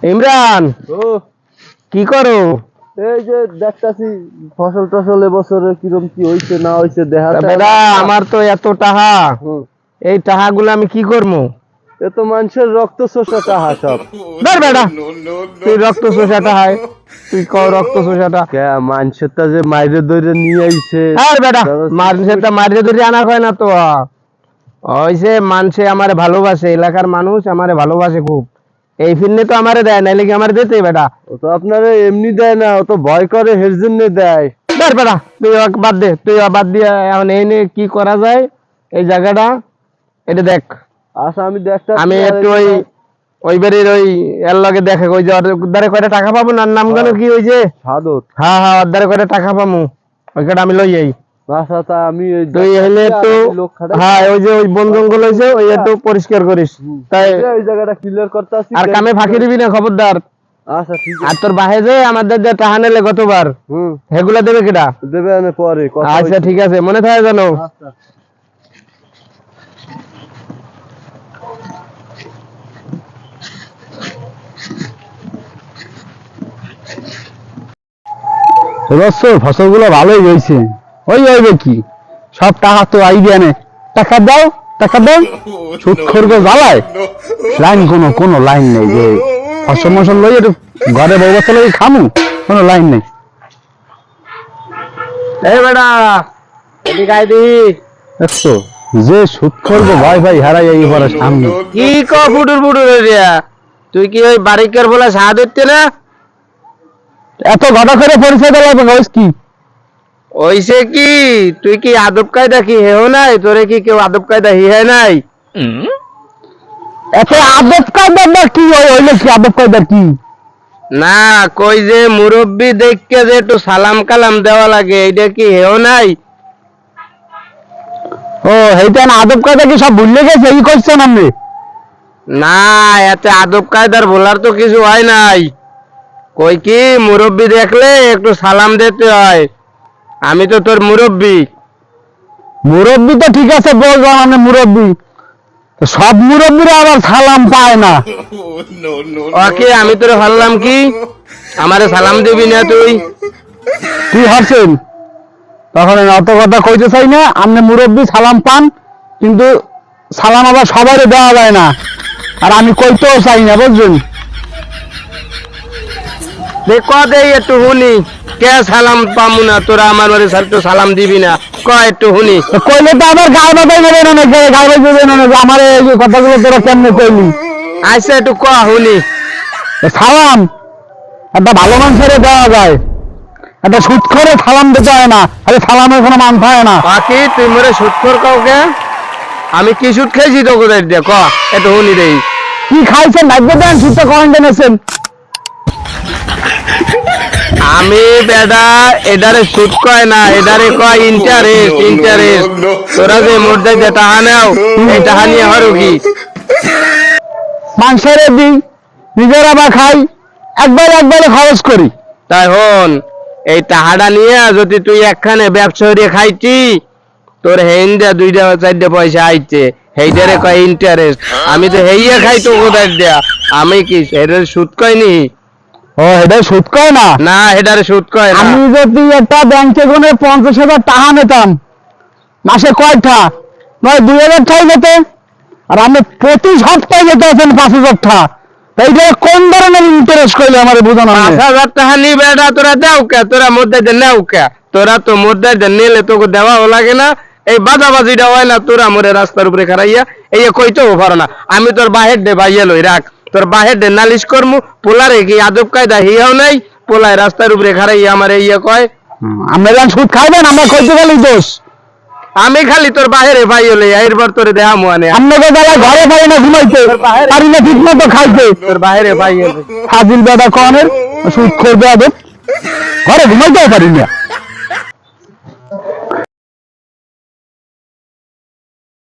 ইমরান, ও কি করো? এই যে দেখতাছি ফসল টসল এবছরে কিরম কি হইছে না হইছে দেখা বেটা, আমার তো এত টাকা, এই টাকাগুলো আমি কি করবো? এ তো মানুষের রক্ত শোষা টাহা সব। ধর বেটা, তুই রক্ত চোষাটা হয়, তুই ক রক্ত চোষাটা। কে মানুষেরটা যে মাইরে ধরে নিয়ে আইছে আর বেটা, মানুষেরটা মারিয়ে ধরে আনা হয় না তো। হইছে মানুষে আমারে ভালোবাসে, এলাকার মানুষ আমারে ভালোবাসে খুব। এই ফিরনে তো আমারে দেয়, নাইলে কি আমার দিতে বেটা? ও তো আপনারে এমনি দেয় না, ও তো ভয় করে এর জন্য দেয়। ধর বেটা, তুই ওকে বাদ দে, তুই বাদ দিয়ে এখন এই নিয়ে কি করা যায় এই জায়গাটা এটা দেখ। আচ্ছা আমি দেখতাছি। আমি একটু ওই বাড়ির ওই এর লগে দেখে ওই যে ওর কয়টা টাকা পাবো না, নাম গানো কি ওই যে সাদত। হ্যাঁ হ্যাঁ, ওর কয়টা টাকা পাবো ওই কটা আমি লই যাই। আচ্ছা তা আমি এই তুই এলে একটু হ্যাঁ ওই যে ওই বন জঙ্গল হয়েছে ওই একটু পরিষ্কার করিস, তাই ওই জায়গাটা ক্লিয়ার করতেছি। আর কামে ফাঁকি দিবি না, খবরদার। আচ্ছা ঠিক আর আছে। তোর বাহে যে আমাদের যে টাকা নিলে গতবার সেগুলা দেবে কেটা? দেবে না পরে কথা আচ্ছা হইছে। ঠিক আছে, মনে থাকে জানো। আচ্ছা ফসল গুলো ভালোই হয়েছে। ওই হইবে কি, সব টাকা তো আইডিয়া নে। টাকা দাও, টাকা দাও, সুদ খরগো জ্বালায়। লাইন কোনো লাইন নেই যে ফসল মসল লই একটু ঘরে ব্যবস্থা লই খামু, কোনো লাইন নেই। এই বেটা, এদিকে আয় দি। দেখছো যে সুদ খরগো ভাই ভাই হারাই এই পরে সামনে। কি ক ফুটুর ফুটুর এরিয়া, তুই কি ওই বারিকার বলে সাহা দিতে না? এত ঘটা করে পরিচয় দেওয়া কি? ওইসে কি তুই কি আদব কায়দা কি হেও নাই? তোরে কি কেউ আদব কায়দা হিহে নাই? এত আদব কায়দার কি হইলে কি আদব কায়দার কি? না, কই যে মুরব্বি দেখকে যে একটু সালাম কালাম দেওয়া লাগে, এইটা কি হেও নাই? ও এইটা না, আদব কায়দা কি সব ভুলে গেছে? এই করছেন আপনি? না, এতে আদব কায়দার বলার তো কিছু হয় নাই। কই কি মুরব্বি দেখলে একটু সালাম দিতে হয়। আমি তো তোর মুরব্বি। মুরব্বি তো ঠিক আছে বললাম আপনি মুরব্বি, সব মুরব্বিরা আবার সালাম পায় না। ওকে আমি তোরে ভাবলাম কি আমারে সালাম দিবি না তুই? কি হচ্ছেন তখন অত কথা কইতে চাই না। আপনি মুরব্বি সালাম পান, কিন্তু সালাম আবার সবারই দেওয়া যায় না, আর আমি কইতেও চাই না, বুঝলেন? ক দে একটু শুনি, কে সালাম পামু না? তোরা আমার বাড়ি তো সালাম দিবি না, ক একটু শুনি। কইলে তো আবার গায়ে বাতাই নেবেন, অনেক গায়ে বাতাই দেবেন অনেক। আমার এই যে কথাগুলো তোরা কেমনে কইলি? আচ্ছা একটু ক শুনি। সালাম একটা ভালো মানুষের দেওয়া যায়, একটা সুদ করে সালাম দিতে হয় না। আরে সালামের কোনো মান থাকে না। বাকি তুই মরে সুদ খোর কাউকে? আমি কি সুদ খেয়েছি তো কোথায় দিয়ে ক একটু শুনি দেই। কি খাইছেন লাগবে দেন, সুদটা করেন জেনেছেন? আমি বেডা এদারে সুদ কয় না, এদারে কয় ইন্টারেস্ট। ইন্টারেস্ট তোরা যে মোট যে টাকা নাও, এই টাকা নিয়ে হরো কি? মানুষের দিই, নিজেরা বা খাই, একবারে খরচ করি। তাই হন, এই টাকাটা নিয়ে যদি তুই একখানে ব্যবসা দিয়ে খাইছি, তোর হেইন্দা 2-4 পয়সা আইছে, হেইটারে কয় ইন্টারেস্ট। আমি তো হেইয়া খাই তো কোথায় দেয়া, আমি কি এটার সুদ কয়নি? ও এটা সুদ কয় না? না, এটারে সুদ কয় না। আমি যদি একটা ব্যাংকে গুনে 50,000 টাকা নিতাম, মাসে কয়টা? নয় 2,000 টাকা নিতে, আর আমি প্রতি সপ্তাহে যেতে আছেন 5,000 টাকা। এইটা কোন ধরনের ইন্টারেস্ট করলে আমার বোঝানো? 5,000 টাকা নিবে এটা তোরা দেও কে? তোরা মধ্যে যে নেও কে? তোরা তো মধ্যে যে নিলে তোকে দেওয়াও লাগে না, এই বাজাবাজিটা হয় না। তোরা মোরে রাস্তার উপরে খারাইয়া এই কইতেও পারো না। আমি তোর বাহের দে বাইয়া লই রাখ, তোর বাহের দে নালিশ করমু। পোলারে কি আদব কায়দা হিয়াও নাই? পোলায় রাস্তার উপরে খারাইয়া আমার ইয়ে কয়। আমরা যখন সুদ খাইবেন আমরা কইতে গেলি দোষ। আমি খালি তোর বাহিরে বাইয়া লই, এরপর তোরে দেহা মুয়ানে। আপনাকে বেলায় ঘরে পারি না ঘুমাইতে, পারি না ঠিক মতো খাইতে। তোর বাহিরে বাইয়া ফাজিল বেদা কনের সুদ খোর বেয়াদব, ঘরে ঘুমাইতেও পারি না।